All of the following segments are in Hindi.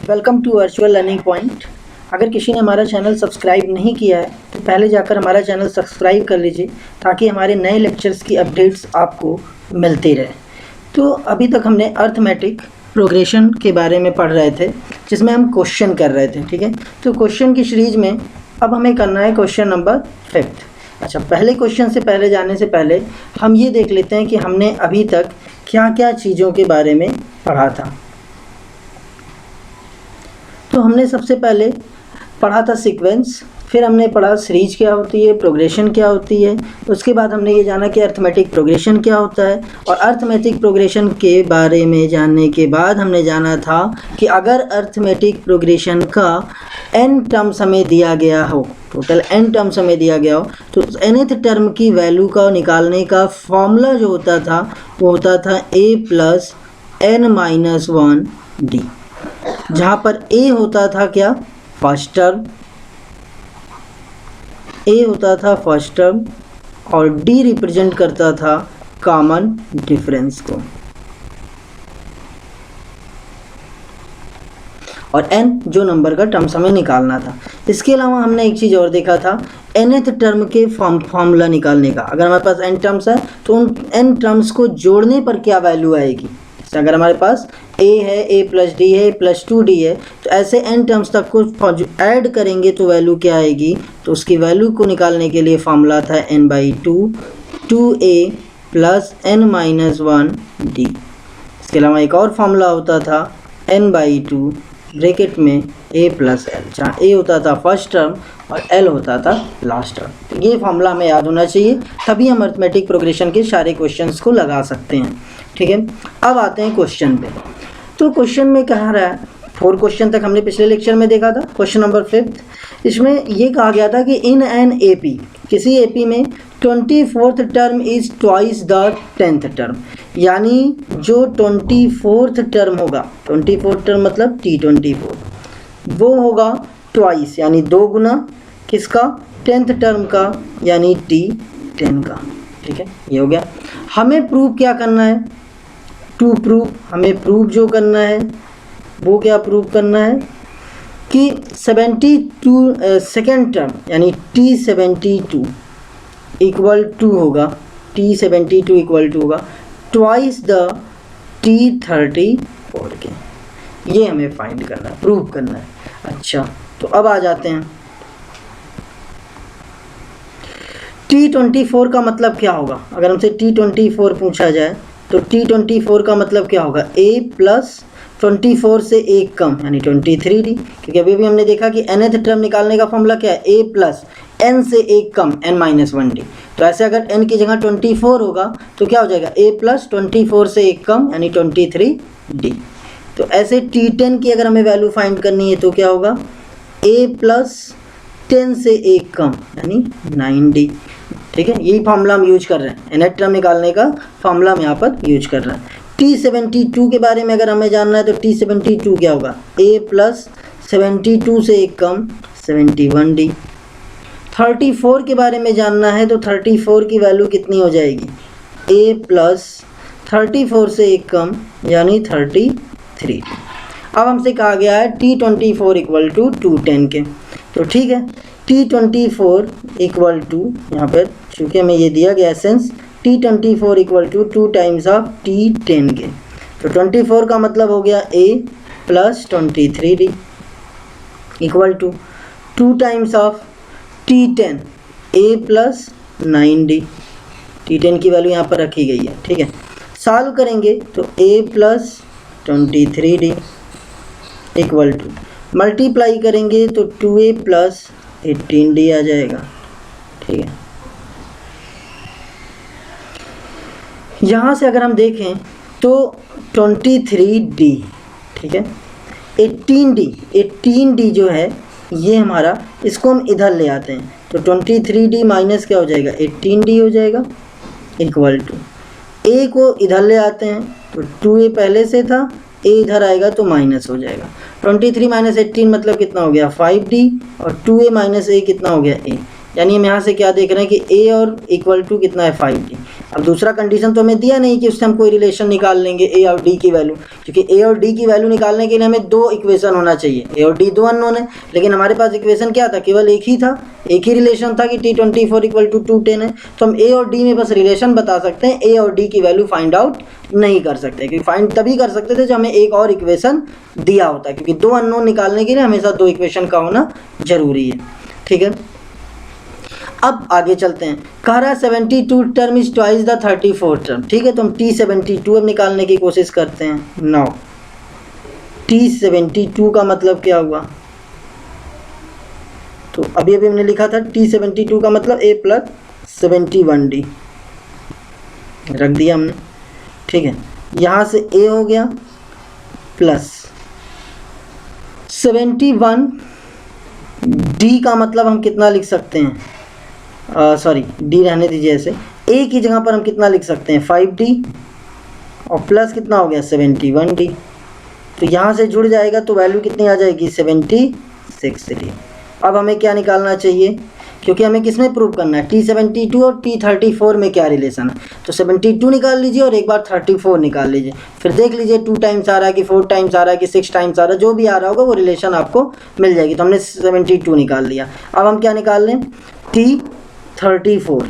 Welcome to virtual learning point. अगर किसी ने हमारा चैनल सब्सक्राइब नहीं किया है तो पहले जाकर हमारा चैनल सब्सक्राइब कर लीजिए ताकि हमारे नए लेक्चर्स की अपडेट्स आपको मिलती रहे। तो अभी तक हमने अर्थमेटिक प्रोग्रेशन के बारे में पढ़ रहे थे जिसमें हम क्वेश्चन कर रहे थे, ठीक है। तो क्वेश्चन की सीरीज में अब हमें करना है क्वेश्चन नंबर 5। अच्छा, पहले क्वेश्चन से पहले जाने से पहले हम ये देख लेते हैं कि हमने अभी तक क्या क्या चीज़ों के बारे में पढ़ा था। तो हमने सबसे पहले पढ़ा था सीक्वेंस, फिर हमने पढ़ा सीरीज क्या होती है, प्रोग्रेशन क्या होती है। उसके बाद हमने ये जाना कि अर्थमेटिक प्रोग्रेशन क्या होता है, और अर्थमेटिक प्रोग्रेशन के बारे में जानने के बाद हमने जाना था कि अगर अर्थमेटिक प्रोग्रेशन का n टर्म्स हमें दिया गया हो, टोटल n टर्म्स हमें दिया गया हो, तो nth टर्म की वैल्यू का निकालने का फॉर्मूला जो होता था वो होता था a + n - 1 d, जहाँ पर a होता था क्या, फर्स्ट टर्म, a होता था फर्स्ट टर्म और d रिप्रेजेंट करता था कॉमन डिफरेंस को, और n जो नंबर का टर्म्स हमें निकालना था। इसके अलावा हमने एक चीज़ और देखा था, nth टर्म के फॉर्मूला निकालने का। अगर हमारे पास n टर्म्स है तो उन n टर्म्स को जोड़ने पर क्या वैल्यू आएगी। अगर हमारे पास a है, a + d है, + 2d है, तो ऐसे n टर्म्स तक को ऐड करेंगे तो वैल्यू क्या आएगी। तो उसकी वैल्यू को निकालने के लिए फॉर्मूला था n/2 2a + n - 1 d। इसके अलावा एक और फॉर्मूला होता था n/2 ब्रैकेट में a + l, जहाँ a होता था फर्स्ट टर्म और l होता था लास्ट टर्म। तो ये फॉर्मूला हमें याद होना चाहिए, तभी हम अर्थमेटिक प्रोग्रेशन के सारे क्वेश्चंस को लगा सकते हैं, ठीक है। अब आते हैं क्वेश्चन पे। तो क्वेश्चन में कहा रहा है, 4 क्वेश्चन तक हमने पिछले लेक्चर में देखा था। क्वेश्चन नंबर 5, इसमें ये कहा गया था कि इन एन एपी, किसी एपी में 24th term is twice the 10th term, यानी जो 24th टर्म होगा, 24th टर्म मतलब T24, वो होगा ट्वाइस यानी 2 गुना किसका, 10th टर्म का यानी T10 का, ठीक है। ये हो गया। हमें प्रूव क्या करना है, टू प्रूव, हमें प्रूव जो करना है वो क्या प्रूव करना है कि 72 सेकेंड टर्म यानी T72 इक्वल टू होगा, T72 इक्वल टू होगा ट्वाइस द T34 के। ये हमें फाइंड करना है, प्रूव करना है। अच्छा, तो अब आ जाते हैं, T24 का मतलब क्या होगा। अगर हमसे T24 पूछा जाए तो T24 का मतलब क्या होगा, a + 24 से 1 कम यानी 23d, क्योंकि अभी भी हमने देखा कि nth टर्म निकालने का फॉर्मूला क्या है, a + n से 1 कम n - 1d। तो ऐसे अगर n की जगह 24 होगा तो क्या हो जाएगा, a + 24 से 1 कम यानी 23d। तो ऐसे T10 की अगर हमें वैल्यू फाइंड करनी है तो क्या होगा, a + 10 से 1 कम यानी 9d, ठीक है। यही फार्मूला हम यूज कर रहे हैं, nth टर्म निकालने का फार्मूला हम यहाँ पर यूज कर रहे हैं। T72 के बारे में अगर हमें जानना है तो T72 क्या होगा, a + 72 से 1 कम 71d। 34 के बारे में जानना है तो 34 की वैल्यू कितनी हो जाएगी, a + 34 से 1 कम यानी 33। अब हमसे कहा गया है T24 इक्वल टू 210 के, तो ठीक है, T24 इक्वल टू, यहाँ पर चूँकि हमें ये दिया गया सेंस, T24 equal to 2 times of T10 के। तो 24 का मतलब हो गया a + 23d equal to 2 times of T10 a + 9d। T10 की वैल्यू यहाँ पर रखी गई है, ठीक है। सॉल्व करेंगे तो a + 23d equal to, multiply करेंगे तो 2a + 18d आ जाएगा, ठीक है। यहाँ से अगर हम देखें तो 23d, ठीक है, 18d जो है ये हमारा, इसको हम इधर ले आते हैं तो 23d माइनस क्या हो जाएगा, 18d हो जाएगा इक्वल टू, a को इधर ले आते हैं तो 2a पहले से था, a इधर आएगा तो माइनस हो जाएगा। 23 - 18 मतलब कितना हो गया, 5d, और 2a - a कितना हो गया, a। यानी हम यहाँ से क्या देख रहे हैं कि a और इक्वल टू कितना है, 5d। अब दूसरा कंडीशन तो हमें दिया नहीं कि उससे हम कोई रिलेशन निकाल लेंगे ए और डी की वैल्यू, क्योंकि ए और डी की वैल्यू निकालने के लिए हमें दो इक्वेशन होना चाहिए। ए और डी दो अननोन है, लेकिन हमारे पास इक्वेशन क्या था, केवल एक ही था, एक ही रिलेशन था कि T24 = 210 है। तो हम ए और डी में बस रिलेशन बता सकते हैं, ए और डी की वैल्यू फाइंड आउट नहीं कर सकते, क्योंकि फाइंड तभी कर सकते थे जब हमें एक और इक्वेशन दिया होता है, क्योंकि दो अननोन निकालने के लिए हमेशा दो इक्वेशन का होना जरूरी है। ठीक है, अब आगे चलते हैं। कह रहा है 72 term is twice the 34 term. ठीक है, तो हम T72 अब निकालने की कोशिश करते हैं। नाउ T72 का मतलब क्या हुआ, तो अभी हमने लिखा था T72 का मतलब A + 71D रख दिया हमने। ठीक है, यहाँ से A हो गया प्लस 71D का मतलब हम कितना लिख सकते हैं, सॉरी डी रहने दीजिए ऐसे, ए की जगह पर हम कितना लिख सकते हैं 5D और प्लस कितना हो गया 71D। तो यहाँ से जुड़ जाएगा तो वैल्यू कितनी आ जाएगी 76D। अब हमें क्या निकालना चाहिए, क्योंकि हमें किस में प्रूव करना है, T72 और T34 में क्या रिलेशन है। तो 72 निकाल लीजिए और एक बार 34 निकाल लीजिए, फिर देख लीजिए 2 टाइम्स आ रहा है कि 4 टाइम्स आ रहा है कि 6 टाइम्स आ रहा है, जो भी आ रहा होगा वो रिलेशन आपको मिल जाएगी। तो हमने 72 निकाल लिया। अब हम क्या निकाल लें, T34।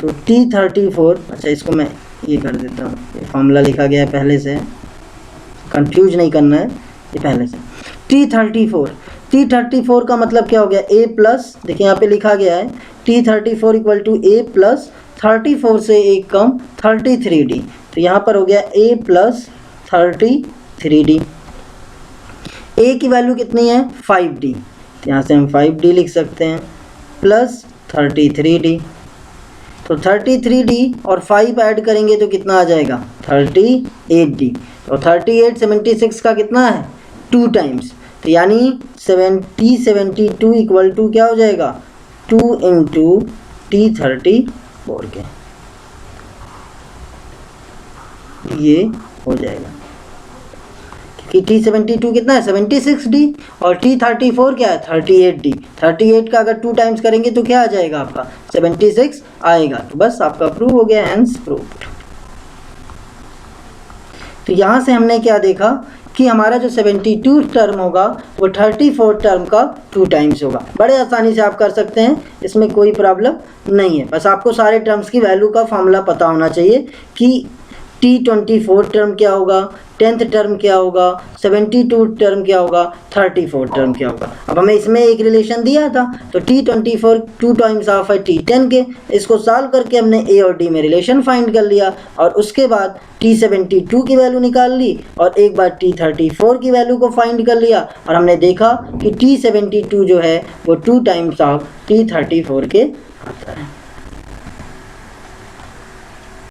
तो T34, अच्छा इसको मैं ये कर देता हूँ, ये फॉर्मूला लिखा गया है पहले से, कंफ्यूज नहीं करना है, ये पहले से। T34 का मतलब क्या हो गया, A प्लस, देखिए यहाँ पे लिखा गया है T34 = A + 34 से एक कम 33D। तो यहाँ पर हो गया A + 33D। A की वैल्यू कितनी है 5D, तो यहाँ से हम 5D लिख सकते हैं प्लस 33D। तो 33D और 5 ऐड करेंगे तो कितना आ जाएगा 38D। तो 38 76 का कितना है 2 टाइम्स, तो यानी T72 = क्या हो जाएगा 2 × T34 के, ये हो जाएगा। कि T72 कितना है 76D और T34 क्या है 38D। 38 का अगर 2 टाइम्स करेंगे तो क्या आ जाएगा आपका 76 आएगा। तो बस आपका प्रूव हो गया, हैंस प्रूव्ड। तो यहाँ से हमने क्या देखा कि हमारा जो 72 टर्म होगा वो 34 टर्म का 2 टाइम्स होगा। बड़े आसानी से आप कर सकते हैं, इसमें कोई प्रॉब्लम नहीं है। बस आपको सारे टर्म्स की वैल्यू का फॉर्मूला पता होना चाहिए कि T24 टर्म क्या होगा, 10th टर्म क्या होगा, 72 टर्म क्या होगा, 34 टर्म क्या होगा। अब हमें इसमें एक रिलेशन दिया था, तो T24 2 टाइम्स ऑफ है T10 के, इसको सॉल्व करके हमने A और D में रिलेशन फाइंड कर लिया और उसके बाद T72 की वैल्यू निकाल ली और एक बार T34 की वैल्यू को फाइंड कर लिया और हमने देखा कि T72 जो है वो 2 टाइम्स ऑफ T34 के आता है।